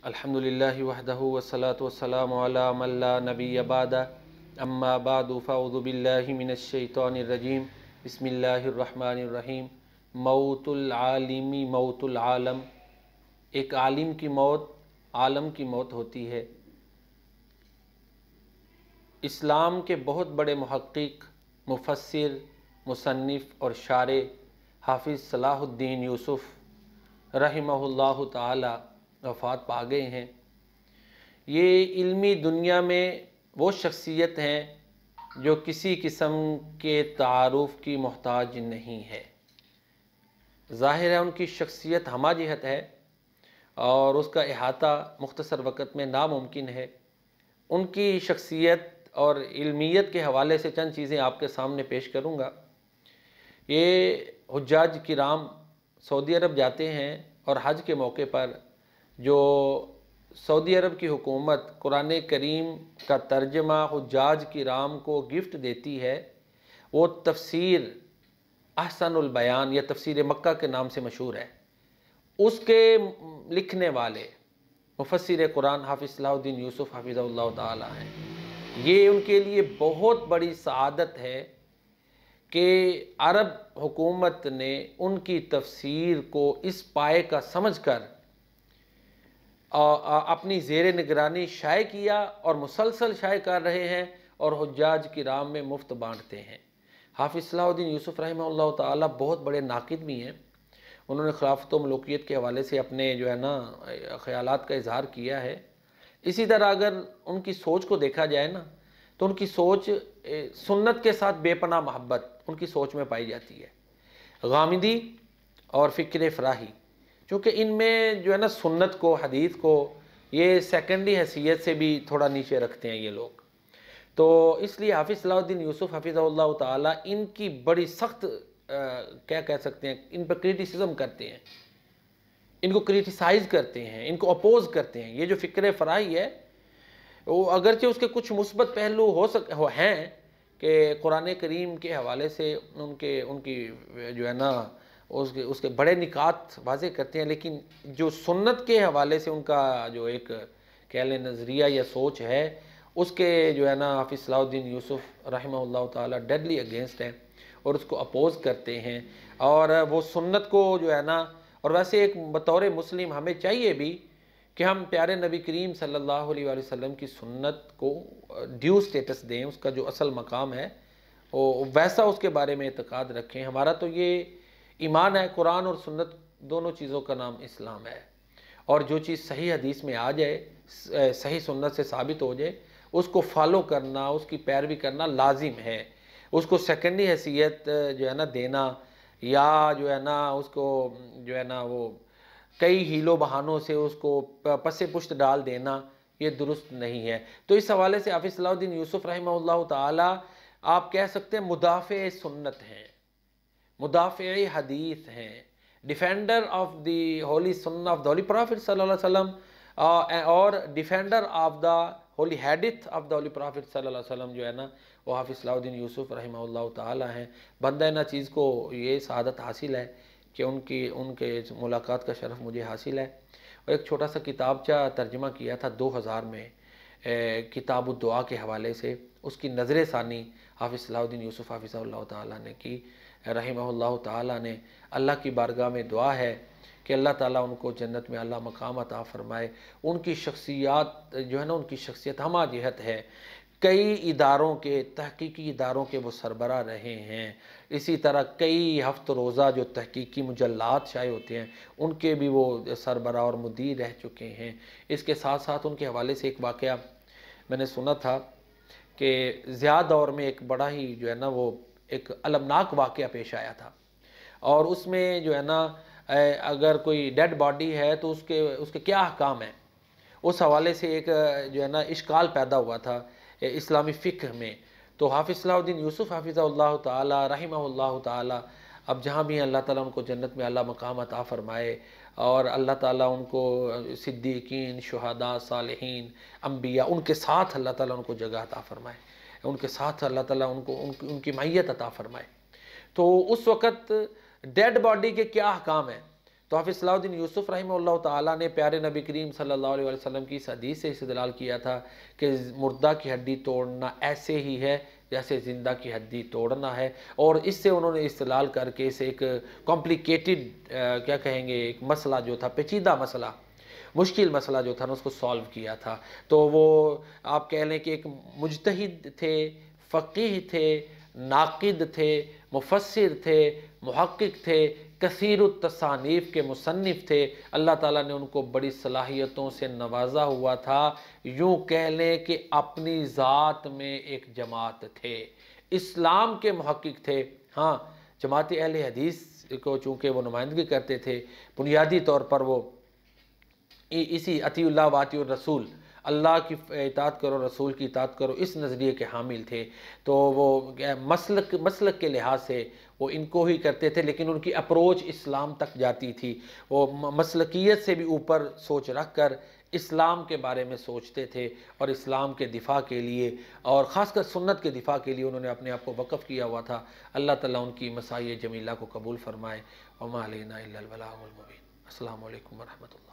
अल्हम्दुलिल्लाहि वहदहु वस्सलातु वस्सलामु अला मन ला नबिय्य बअदा अम्मा बअदु फ़अऊज़ु बिल्लाहि मिनश शैतानिर रजीम बिस्मिल्लाहिर रहमानिर रहीम। मौतुल आलिमी मौतुल आलम, एक आलिम की मौत आलम की मौत होती है। इस्लाम के बहुत बड़े मुहक्किक, मुफस्सिर, मुसन्निफ़ और शारे हाफिज़ सलाहुद्दीन यूसुफ़ रहिमहुल्लाहु ताला वफ़ात पा गए हैं। ये इल्मी दुनिया में वो शख्सियत हैं जो किसी किस्म के तारुफ़ की मोहताज नहीं है। ज़ाहिर है उनकी शख्सियत हमा जिहत है और उसका इहाता मुख्तसर वक़्त में नामुमकिन है। उनकी शख्सियत और इल्मियत के हवाले से चंद चीज़ें आपके सामने पेश करूँगा। ये हुज्जाज किराम सऊदी अरब जाते हैं और हज के मौके पर जो सऊदी अरब की हुकूमत कुरान करीम का तर्जमा हुज्जाज किराम को गिफ्ट देती है, वो तफसीर अहसनुल बयान या तफसीर मक्का के नाम से मशहूर है। उसके लिखने वाले मुफस्सिर कुरान हाफिज़ सलाहुद्दीन यूसुफ़ हफ़िज़हुल्लाह ताला हैं। ये उनके लिए बहुत बड़ी सआदत है कि अरब हुकूमत ने उनकी तफसीर को इस पाए का समझ कर अपनी ज़ेर निगरानी शाये किया और मुसलसल शाये कर रहे हैं और हुज्जाज किराम में मुफ्त बांटते हैं। हाफिज़ सलाहुद्दीन यूसुफ़ रहमहुल्लाह ताला बहुत बड़े नाक़िद भी हैं। उन्होंने खिलाफत व मलूकियत के हवाले से अपने जो है ना ख़यालात का इजहार किया है। इसी तरह अगर उनकी सोच को देखा जाए ना तो उनकी सोच सुन्नत के साथ बेपनाह मोहब्बत उनकी सोच में पाई जाती है। गामिदी और फ़िक्र फ़राही, चूँकि इनमें जो है ना सुन्नत को हदीस को ये सेकेंडरी हैसियत से भी थोड़ा नीचे रखते हैं ये लोग। तो इसलिए हाफिज़ सलाहुद्दीन यूसुफ़ हफ़िज़हुल्लाह ताला इनकी बड़ी सख्त क्या कह सकते हैं, इन पर क्रिटिसिज्म करते हैं, इनको क्रिटिसाइज़ करते हैं, इनको अपोज़ करते हैं। ये जो फ़िक्र फ़राही है वो अगरचे उसके कुछ मुस्बत पहलू हैं कि कुरान करीम के हवाले से उनकी जो है ना उसके बड़े निकात वाज़े करते हैं, लेकिन जो सुन्नत के हवाले से उनका जो एक कह लें नज़रिया या सोच है उसके जो है ना हाफिज़ सलाहुद्दीन यूसुफ़ रहमहुल्लाह ताला डेडली अगेंस्ट है और उसको अपोज़ करते हैं। और वो सुन्नत को जो है ना, और वैसे एक बतौर मुस्लिम हमें चाहिए भी कि हम प्यारे नबी करीम सल्लल्लाहु अलैहि वसल्लम की सुन्नत को ड्यू स्टेटस दें, उसका जो असल मकाम है वो वैसा उसके बारे में एतक़ाद रखें। हमारा तो ये ईमान है, कुरान और सुन्नत दोनों चीज़ों का नाम इस्लाम है। और जो चीज़ सही हदीस में आ जाए, सही सुन्नत से साबित हो जाए, उसको फॉलो करना, उसकी पैरवी करना लाजिम है। उसको सेकेंडरी हैसियत जो है ना देना या जो है ना उसको जो है ना वो कई हीलो बहानों से उसको पसे पुश्त डाल देना, ये दुरुस्त नहीं है। तो इस हवाले से हाफिज़ सलाहुद्दीन यूसुफ़ रहमहुल्लाह ताला आप कह सकते हैं मुदाफ़े सुन्नत हैं, मुदाफ़े हदीस हैं, defender of the holy Sunnah of the holy prophet सल्लल्लाहु अलैहि वसल्लम और defender of the holy hadith of the holy prophet सल्लल्लाहु अलैहि वसल्लम जो है ना वो हाफिज़ सलाहुद्दीन यूसुफ़ रहमहुल्लाह ताला हैं। बंदा ना चीज़ को ये सआदत हासिल है कि उनके मुलाकात का शरफ़ मुझे हासिल है। और एक छोटा सा किताबचा तर्जमा किया था 2000 में किताब दुआ के हवाले से, उसकी नज़र सानी हाफिज़ सलाहुद्दीन यूसुफ़ हफ़िज़हुल्लाह ताला ने की रहमहुल्लाह ताला ने। अल्लाह की बारगाह में दुआ है कि अल्लाह ताला उनको जन्नत में अल्लाह मकाम अता फ़रमाए। उनकी शख्सियत जो है ना, उनकी शख्सियत हमा जिहत है। कई इदारों के तहकीकी इदारों के वो सरबराह रहे हैं। इसी तरह कई हफ्त रोज़ा जो तहकीकी मुजल्लात शाये होते हैं उनके भी वो सरबराह और मुदीर रह चुके हैं। इसके साथ साथ उनके हवाले से एक वाक़या मैंने सुना था कि ज़िया दौर में एक बड़ा ही जो है ना वो एक अलमनाक वाक़या पेश आया था और उसमें जो है ना अगर कोई डेड बॉडी है तो उसके क्या अहकाम है, उस हवाले से एक जो है ना इश्काल पैदा हुआ था इस्लामी फ़िक़्ह में। तो हाफिज़ सलाहुद्दीन यूसुफ़ हफ़िज़हुल्लाह ताला रहमहुल्लाह ताला अब जहाँ भी अल्लाह ताला उनको जन्नत में अल्लाह मकाम अता फ़रमाए और अल्लाह ताला उनको सिद्दीकीन, शुहदा, सालिहीन, अम्बिया उनके साथ अल्लाह ताला उनको जगह अता फ़रमाए, उनके साथ अल्लाह ताला उनकी मैयत अता फ़रमाए। तो उस वक़्त डेड बॉडी के क्या अहकाम हैं, تو حافظ صلاح الدین یوسف رحمہ اللہ تعالیٰ نے پیارے نبی کریم صلی اللہ علیہ وسلم کی اس حدیث سے استدلال کیا تھا کہ مردہ کی ہڈی توڑنا ایسے ہی ہے جیسے زندہ کی ہڈی توڑنا ہے، اور اس سے انہوں نے استدلال کر کے اسے ایک کمپلیکیٹڈ کیا کہیں گے، ایک مسئلہ جو تھا، پیچیدہ مسئلہ، مشکل مسئلہ جو تھا نا، اس کو سالو کیا تھا۔ تو وہ آپ کہہ لیں کہ ایک مجتہد تھے، فقیہ تھے، ناقد تھے، مفسر تھے، محقق تھے، کثیر التصانیف کے مصنف تھے۔ اللہ تعالیٰ نے ان کو بڑی صلاحیتوں سے نوازا ہوا تھا، یوں کہہ لیں کہ اپنی ذات میں ایک جماعت تھے، اسلام کے محقق تھے۔ ہاں، جماعت اہل حدیث کو چونکہ وہ نمائندگی کرتے تھے، بنیادی طور پر وہ اسی اطیع اللہ و اطیع الرسول، اللہ کی اطاعت کرو، رسول کی اطاعت کرو، اس نظریے کے حامل تھے۔ تو وہ مسلک کے لحاظ سے وہ ان کو ہی کرتے تھے، لیکن ان کی اپروچ اسلام تک جاتی تھی۔ وہ مسلکیت سے بھی اوپر سوچ رکھ کر اسلام کے بارے میں سوچتے تھے، اور اسلام کے دفاع کے لیے اور خاص کر سنت کے دفاع کے لیے انہوں نے اپنے آپ کو وقف کیا ہوا تھا۔ اللہ تعالیٰ ان کی مساعی جمیلہ کو قبول فرمائے۔ وما علینا الا البلاغ المبین۔ السلام علیکم ورحمۃ اللہ۔